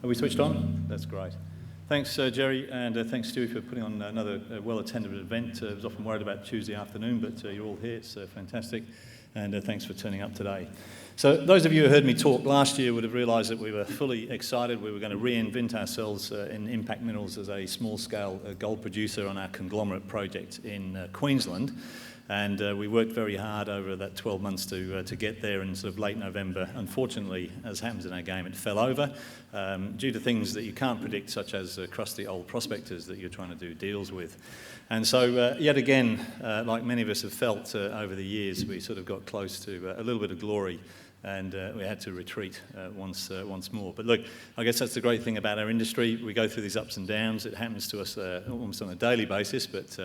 Are we switched on? That's great. Thanks, Jerry, and thanks, Stewie, for putting on another well-attended event. I was often worried about Tuesday afternoon, but you're all here. It's fantastic, and thanks for turning up today. So those of you who heard me talk last year would have realised that we were fully excited. We were going to reinvent ourselves in Impact Minerals as a small-scale gold producer on our conglomerate project in Queensland. And we worked very hard over that 12 months to get there in sort of late November. Unfortunately, as happens in our game, it fell over due to things that you can't predict, such as crusty old prospectors that you're trying to do deals with. And so, yet again, like many of us have felt over the years, we sort of got close to a little bit of glory, and we had to retreat once more. But look, I guess that's the great thing about our industry. We go through these ups and downs. It happens to us almost on a daily basis, but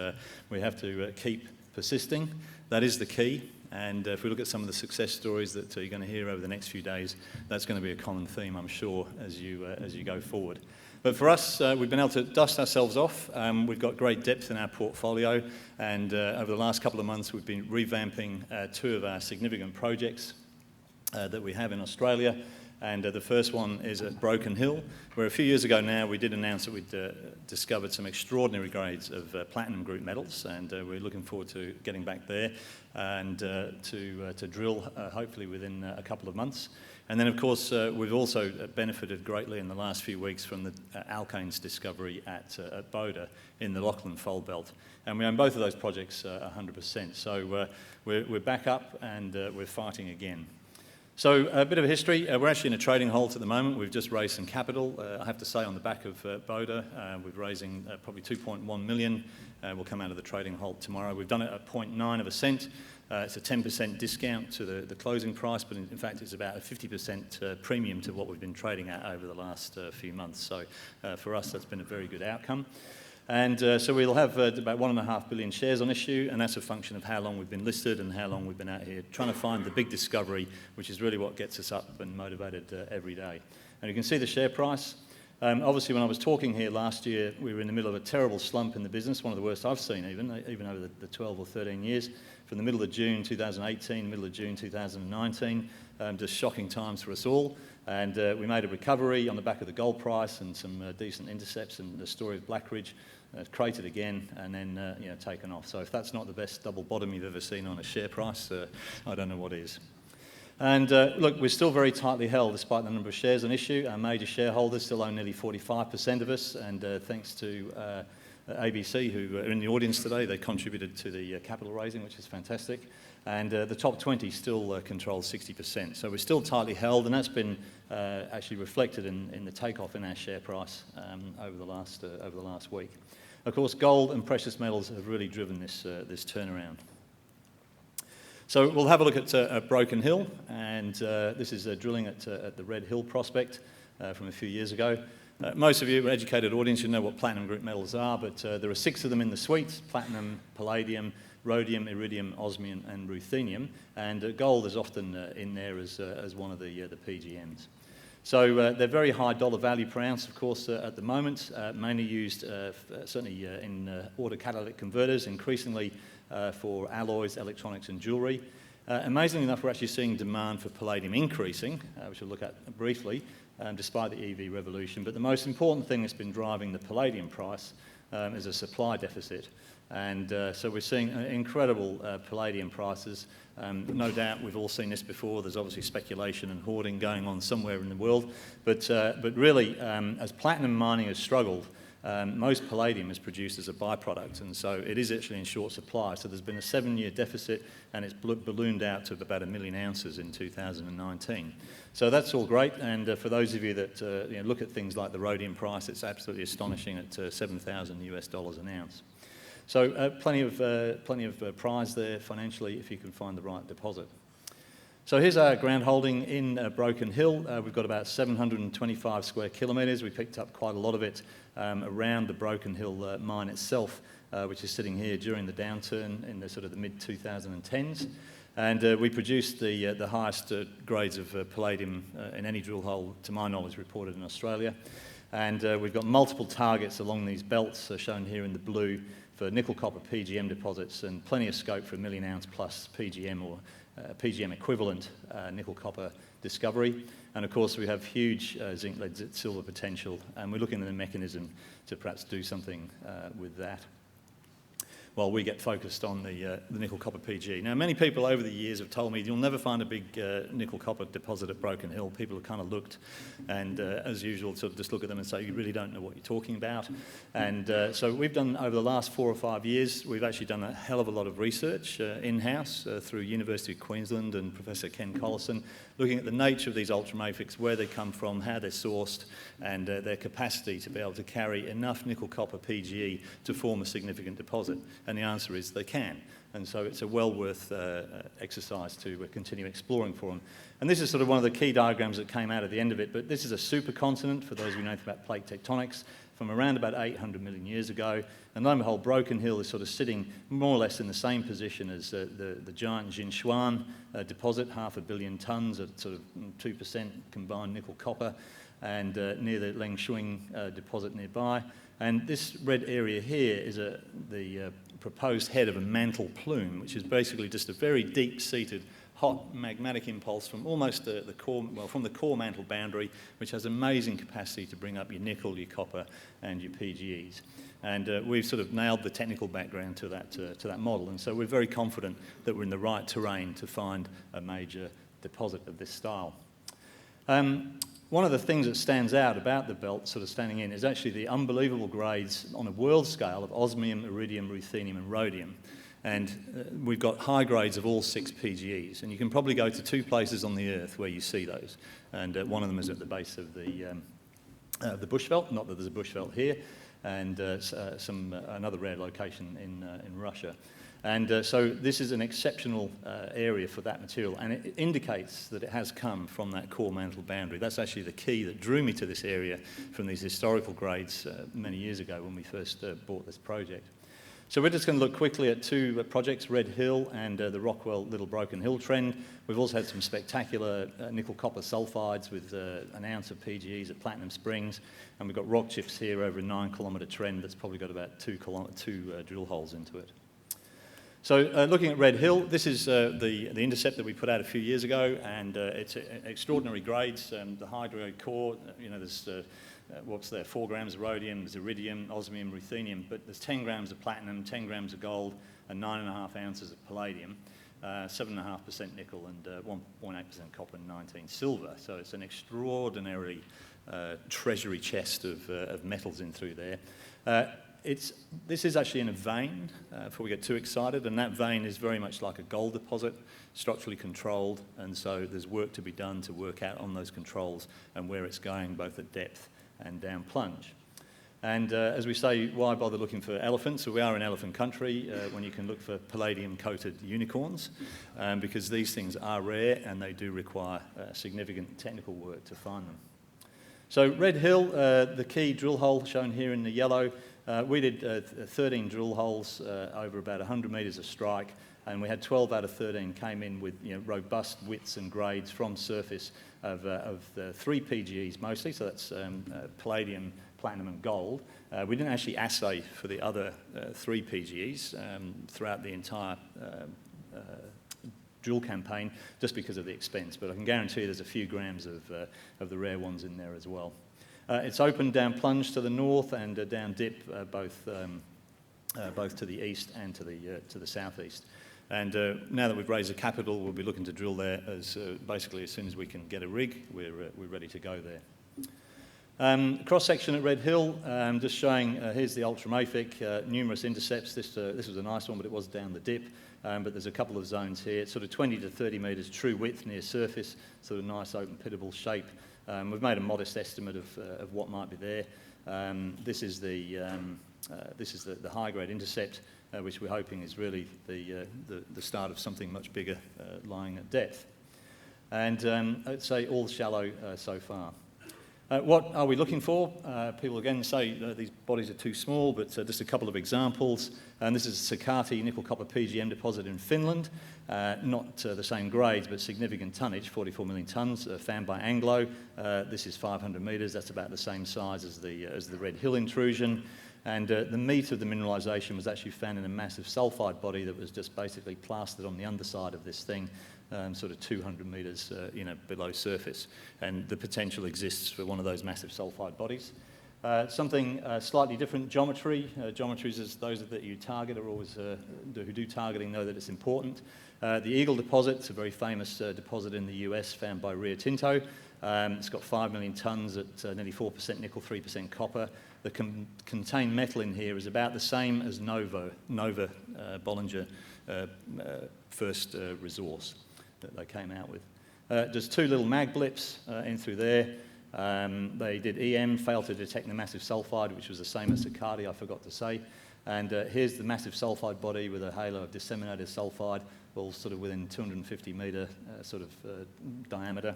we have to keep persisting. That is the key. And if we look at some of the success stories that you're going to hear over the next few days, that's going to be a common theme, I'm sure, as you go forward. But for us, we've been able to dust ourselves off. We've got great depth in our portfolio, and over the last couple of months, we've been revamping two of our significant projects that we have in Australia. And the first one is at Broken Hill, where a few years ago now we did announce that we'd discovered some extraordinary grades of platinum group metals, and we're looking forward to getting back there and to drill hopefully within a couple of months. And then, of course, we've also benefited greatly in the last few weeks from the alkanes discovery at Boda in the Lachlan Fold Belt. And we own both of those projects 100%. So we're back up and we're fighting again. So a bit of a history. We're actually in a trading halt at the moment. We've just raised some capital. I have to say, on the back of Boda, we're raising probably 2.1 million. We'll come out of the trading halt tomorrow. We've done it at 0.9 of a cent. It's a 10% discount to the closing price, but in fact it's about a 50% premium to what we've been trading at over the last few months. So for us, that's been a very good outcome. And so we'll have about 1.5 billion shares on issue, and that's a function of how long we've been listed and how long we've been out here trying to find the big discovery, which is really what gets us up and motivated every day. And you can see the share price. Obviously, when I was talking here last year, we were in the middle of a terrible slump in the business, one of the worst I've seen even over the 12 or 13 years. From the middle of June 2018, middle of June 2019, just shocking times for us all. And we made a recovery on the back of the gold price and some decent intercepts, and the story of Blackridge created again and then taken off. So if that's not the best double bottom you've ever seen on a share price, I don't know what is. And look, we're still very tightly held despite the number of shares on issue. Our major shareholders still own nearly 45% of us, and thanks to ABC, who are in the audience today, they contributed to the capital raising, which is fantastic. And the top 20 still control 60%. So we're still tightly held, and that's been actually reflected in the takeoff in our share price over the last week. Of course, gold and precious metals have really driven this turnaround. So we'll have a look at Broken Hill, and this is drilling at the Red Hill prospect from a few years ago. Most of you are educated audience, you know what platinum group metals are, but there are 6 of them in the suite: platinum, palladium, rhodium, iridium, osmium, and ruthenium. And gold is often in there as one of the PGMs. So they're very high dollar value per ounce, of course, at the moment, mainly used certainly in autocatalytic converters, increasingly for alloys, electronics, and jewellery. Amazingly enough, we're actually seeing demand for palladium increasing, which we'll look at briefly, despite the EV revolution. But the most important thing that's been driving the palladium price is a supply deficit. And so we're seeing incredible palladium prices. No doubt we've all seen this before. There's obviously speculation and hoarding going on somewhere in the world. But really, as platinum mining has struggled, most palladium is produced as a byproduct, and so it is actually in short supply. So there's been a 7-year deficit, and it's ballooned out to about 1 million ounces in 2019. So that's all great, and for those of you that look at things like the rhodium price, it's absolutely astonishing at $7,000 an ounce. So plenty of prize there financially if you can find the right deposit. So here's our ground holding in Broken Hill. We've got about 725 square kilometres. We picked up quite a lot of it around the Broken Hill mine itself, which is sitting here during the downturn in the sort of the mid-2010s. And we produced the highest grades of palladium in any drill hole, to my knowledge, reported in Australia. And we've got multiple targets along these belts, shown here in the blue, for nickel-copper PGM deposits, and plenty of scope for 1 million ounce plus PGM or PGM equivalent nickel-copper discovery. And of course, we have huge zinc, lead, silver potential, and we're looking at a mechanism to perhaps do something with that, while we get focused on the nickel-copper PG. Now, many people over the years have told me you'll never find a big nickel-copper deposit at Broken Hill. People have kind of looked and, as usual, sort of just look at them and say, you really don't know what you're talking about. And so we've done, over the last 4 or 5 years, we've actually done a hell of a lot of research in-house through University of Queensland and Professor Ken Collison, looking at the nature of these ultramafics, where they come from, how they're sourced, and their capacity to be able to carry enough nickel-copper PGE to form a significant deposit. And the answer is they can. And so it's a well worth exercise to continue exploring for them. And this is sort of one of the key diagrams that came out at the end of it, but this is a supercontinent, for those who know about plate tectonics, from around about 800 million years ago. And lo and behold, Broken Hill is sort of sitting more or less in the same position as the giant Jinshuan deposit, 500 million tonnes at sort of 2% combined nickel-copper, and near the Lengshuing deposit nearby. And this red area here is the proposed head of a mantle plume, which is basically just a very deep-seated hot magmatic impulse from almost the core, well, from the core mantle boundary, which has amazing capacity to bring up your nickel, your copper, and your PGEs. And we've sort of nailed the technical background to that model, and so we're very confident that we're in the right terrain to find a major deposit of this style. One of the things that stands out about the belt sort of standing in is actually the unbelievable grades on a world scale of osmium, iridium, ruthenium, and rhodium. And we've got high grades of all 6 PGEs, and you can probably go to 2 places on the Earth where you see those. And one of them is at the base of the bushveld, not that there's a bushveld here, and another rare location in Russia. And so this is an exceptional area for that material, and it indicates that it has come from that core mantle boundary. That's actually the key that drew me to this area from these historical grades many years ago when we first bought this project. So we're just going to look quickly at 2 projects, Red Hill and the Rockwell Little Broken Hill trend. We've also had some spectacular nickel-copper sulfides with an ounce of PGEs at Platinum Springs, and we've got rock chips here over a 9-kilometre trend that's probably got about 2 drill holes into it. So looking at Red Hill, this is the intercept that we put out a few years ago, and it's extraordinary grades. The high-grade core, you know, there's what's there, 4 grams of rhodium, there's iridium, osmium, ruthenium, but there's 10 grams of platinum, 10 grams of gold, and 9.5 ounces of palladium, 7.5% nickel, and 1.8% copper, and 19 silver. So it's an extraordinary treasury chest of metals in through there. This is actually in a vein, before we get too excited, and that vein is very much like a gold deposit, structurally controlled, and so there's work to be done to work out on those controls and where it's going, both at depth and down plunge. And as we say, why bother looking for elephants? So we are in elephant country when you can look for palladium-coated unicorns, because these things are rare and they do require significant technical work to find them. So Red Hill, the key drill hole shown here in the yellow, we did 13 drill holes over about 100 metres of strike, and we had 12 out of 13 came in with, you know, robust widths and grades from surface of 3 PGEs mostly, so that's palladium, platinum and gold. We didn't actually assay for the other 3 PGEs throughout the entire drill campaign, just because of the expense, but I can guarantee you there's a few grams of the rare ones in there as well. It's open down plunge to the north and down dip both to the east and to the southeast. And now that we've raised the capital, we'll be looking to drill there basically as soon as we can get a rig. We're ready to go there. Cross-section at Red Hill, just showing, here's the ultramafic, numerous intercepts. This was a nice one, but it was down the dip. But there's a couple of zones here. It's sort of 20 to 30 metres true width near surface, sort of nice open pitable shape. We've made a modest estimate of what might be there. This is the high-grade intercept, which we're hoping is really the start of something much bigger lying at depth. And I'd say all shallow so far. What are we looking for? People again say these bodies are too small, but just a couple of examples. And this is a Sakati nickel-copper PGM deposit in Finland. Not the same grades, but significant tonnage, 44 million tonnes, found by Anglo. This is 500 metres. That's about the same size as the Red Hill intrusion. And the meat of the mineralisation was actually found in a massive sulphide body that was just basically plastered on the underside of this thing. sort of 200 metres below surface, and the potential exists for one of those massive sulphide bodies. Something slightly different geometry. Geometries, as those that you target are always, who do targeting know that it's important. The Eagle deposit, it's a very famous deposit in the US found by Rio Tinto. It's got 5 million tonnes at nearly 4% nickel, 3% copper. The contained metal in here is about the same as Nova Bollinger first resource that they came out with. There's 2 little mag blips in through there. They did EM, failed to detect the massive sulphide, which was the same as Sakati, I forgot to say. And here's the massive sulphide body with a halo of disseminated sulphide, all sort of within 250 metre diameter.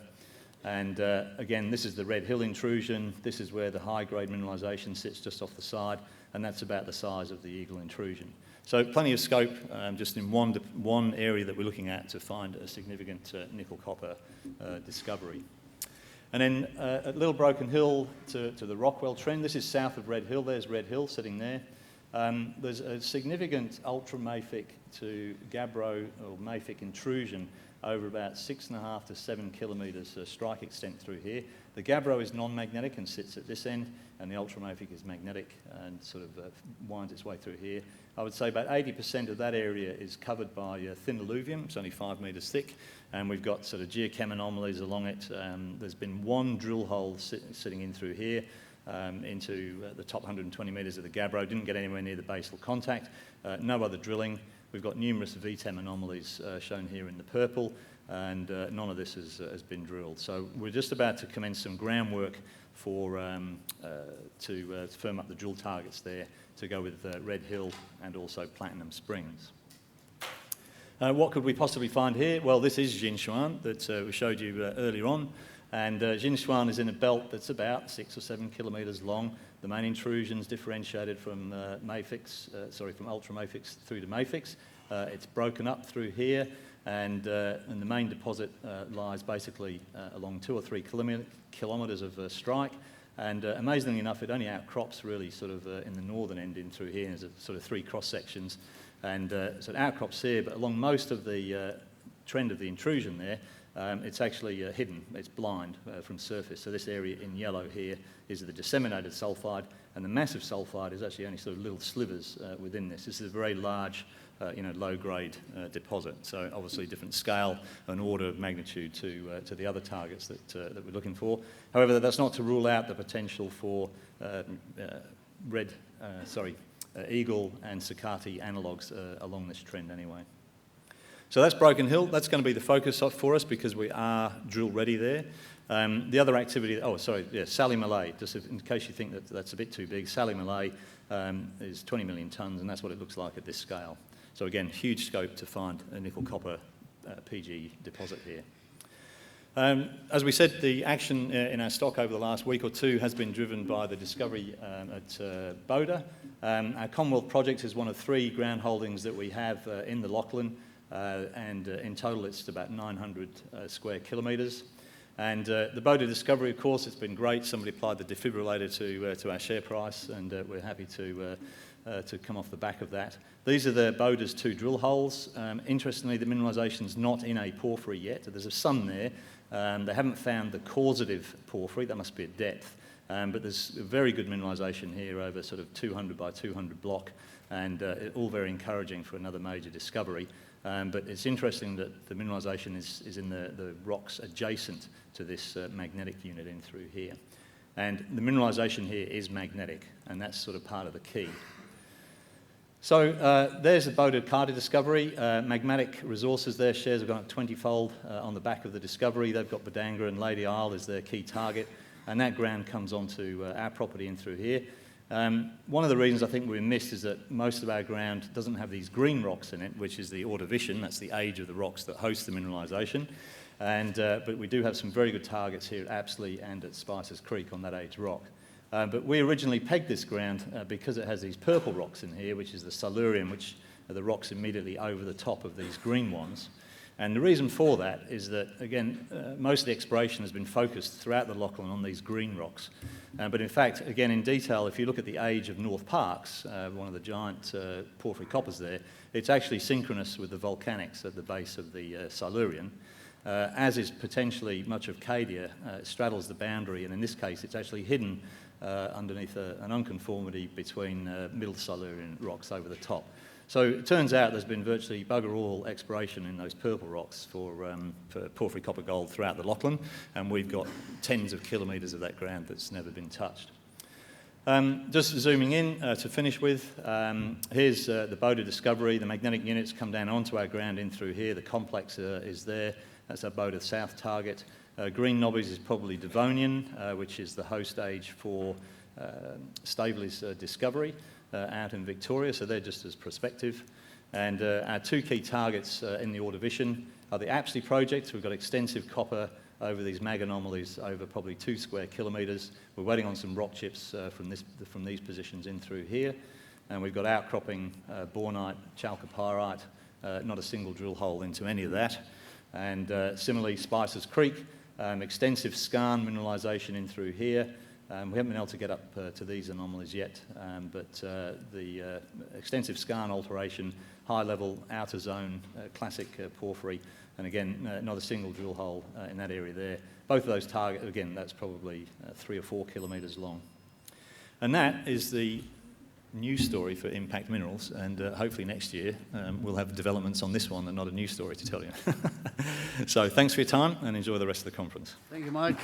And again, this is the Red Hill intrusion. This is where the high-grade mineralisation sits just off the side, and that's about the size of the Eagle intrusion. So plenty of scope just in one area that we're looking at to find a significant nickel-copper discovery. And then at Little Broken Hill to the Rockwell trend, this is south of Red Hill. There's Red Hill sitting there. There's a significant ultramafic to gabbro or mafic intrusion over about 6.5 to 7 kilometres strike extent through here. The gabbro is non-magnetic and sits at this end, and the ultramafic is magnetic and sort of winds its way through here. I would say about 80% of that area is covered by thin alluvium. It's only 5 metres thick, and we've got sort of geochem anomalies along it. There's been one drill hole sitting in through here into the top 120 metres of the gabbro. Didn't get anywhere near the basal contact. No other drilling. We've got numerous VTEM anomalies shown here in the purple, and none of this has been drilled. So we're just about to commence some groundwork for to firm up the drill targets there to go with Red Hill and also Platinum Springs. What could we possibly find here? Well, this is Jinshuan that we showed you earlier on, and Jinshuan is in a belt that's about 6 or 7 kilometres long. The main intrusion's differentiated from from ultramafics through to mafics. It's broken up through here, and the main deposit lies basically along 2 or 3 kilometres of strike. And amazingly enough, it only outcrops really sort of in the northern end in through here. There's sort of 3 cross sections, and so it outcrops here. But along most of the trend of the intrusion there, it's actually hidden. It's blind from surface. So this area in yellow here is the disseminated sulphide, and the massive sulphide is actually only sort of little slivers within this. This is a very large, low-grade deposit. So obviously different scale and order of magnitude to the other targets that we're looking for. However, that's not to rule out the potential for Eagle and Sakati analogues along this trend anyway. So that's Broken Hill. That's going to be the focus for us because we are drill ready there. The other activity, Sally Malay, just in case you think that that's a bit too big, Sally Malay is 20 million tonnes, and that's what it looks like at this scale. So again, huge scope to find a nickel-copper PG deposit here. As we said, the action in our stock over the last week or two has been driven by the discovery at Boda. Our Commonwealth project is one of 3 ground holdings that we have in the Lachlan. And in total it's about 900 square kilometres. And the Boda Discovery, of course, it's been great. Somebody applied the defibrillator to our share price, and we're happy to come off the back of that. These are the Boda's 2 drill holes. Interestingly, the mineralisation's not in a porphyry yet. There's some there. They haven't found the causative porphyry. That must be at depth. But there's very good mineralisation here over sort of 200 by 200 block, and all very encouraging for another major discovery. But it's interesting that the mineralisation is in the rocks adjacent to this magnetic unit in through here. And the mineralisation here is magnetic, and that's sort of part of the key. So there's the Boda discovery. Magmatic resources there, shares have gone up 20-fold on the back of the discovery. They've got Badanga and Lady Isle as their key target, and that ground comes onto our property in through here. One of the reasons I think we're missed is that most of our ground doesn't have these green rocks in it, which is the Ordovician. That's the age of the rocks that host the mineralisation. But we do have some very good targets here at Apsley and at Spices Creek on that age rock. But we originally pegged this ground because it has these purple rocks in here, which is the Silurian, which are the rocks immediately over the top of these green ones. And the reason for that is that, again, most of the exploration has been focused throughout the Lachlan on these green rocks. But in fact, again, in detail, if you look at the age of North Parkes, one of the giant porphyry coppers there, it's actually synchronous with the volcanics at the base of the Silurian, as is potentially much of Cadia. It straddles the boundary, and in this case, it's actually hidden underneath an unconformity between middle Silurian rocks over the top. So it turns out there's been virtually bugger all exploration in those purple rocks for porphyry copper gold throughout the Lachlan, and we've got tens of kilometres of that ground that's never been touched. Just zooming in to finish with, here's the Boda Discovery. The magnetic units come down onto our ground in through here. The complex is there. That's our Boda South target. Green knobbies is probably Devonian, which is the host age for Staveley's Discovery out in Victoria, so they're just as prospective. And our two key targets in the Ordovician are the Apsley project. We've got extensive copper over these mag anomalies over probably 2 square kilometres. We're waiting on some rock chips from these positions in through here. And we've got outcropping bornite, chalcopyrite, not a single drill hole into any of that. And similarly, Spicer's Creek, extensive skarn mineralisation in through here. We haven't been able to get up to these anomalies yet, but the extensive skarn alteration, high-level outer zone, classic porphyry, and again, not a single drill hole in that area there. Both of those targets, again, that's probably 3 or 4 kilometres long. And that is the news story for Impact Minerals, and hopefully next year we'll have developments on this one and not a news story to tell you. So thanks for your time, and enjoy the rest of the conference. Thank you, Mike.